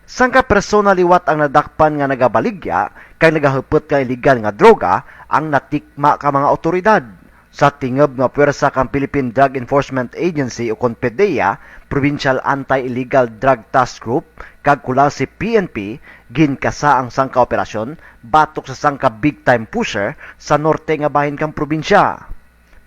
Sangka persona liwat ang nadakpan nga nagabaligya kay nagahupot ka illegal nga droga ang natikma ka mga otoridad. Sa tingab nga puwersa kang Philippine Drug Enforcement Agency o PDEA, Provincial Anti-Illegal Drug Task Group, kag kula si PNP, ginkasa ang sangka operasyon batok sa sangka big time pusher sa norte nga bahin kang probinsya.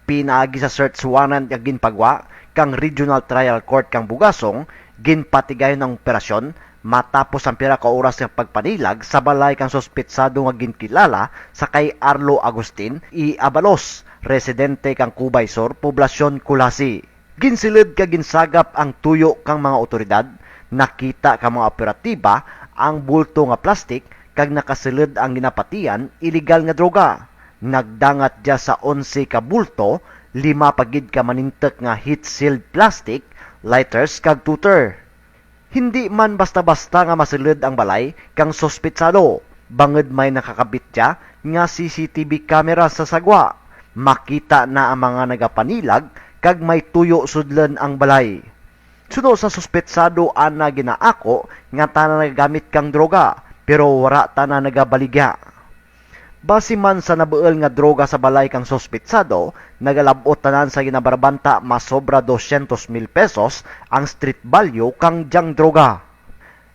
Pinaagi sa search warrant nga ginpagwa kang Regional Trial Court kang Bugasong, ginpatigayon ang operasyon matapos ang pira ka oras ng pagpanilag sa balay kang sospetsado nga ginkilala sa kay Arlo Agustin I. Abalos, residente kang Cubay Sur, poblasyon Kulasi. Ginsilid ka ginsagap ang tuyo kang mga otoridad, nakita kang mga operatiba ang bulto nga plastik kag nakasilid ang ginapatian illegal nga droga. Nagdangat dia sa 11 ka bulto, 5 pagid ka manintek nga heat-sealed plastic, lighters kag tutor. Hindi man basta-basta nga masilid ang balay kang sospetsado. Bangod may nakakabit siya nga CCTV camera sa sagwa. Makita na ang mga nagapanilag kag may tuyo sudlan ang balay. Suno sa sospetsado ana ginaako nga tanan nagagamit kang droga pero wala tanan nagabaligya. Base man sa nabuel nga droga sa balay kang sospetsado, nagalabot tanan sa ginabarbanta masobra 200,000 pesos ang street value kang diyang droga.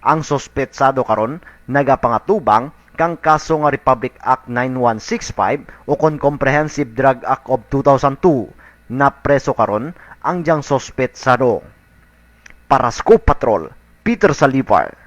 Ang sospetsado karon nagapangatubang kang kaso nga Republic Act 9165 o kon Comprehensive Drug Act of 2002 na preso karon ang diyang sospetsado. Para Scoop Patrol, Peter Salivar.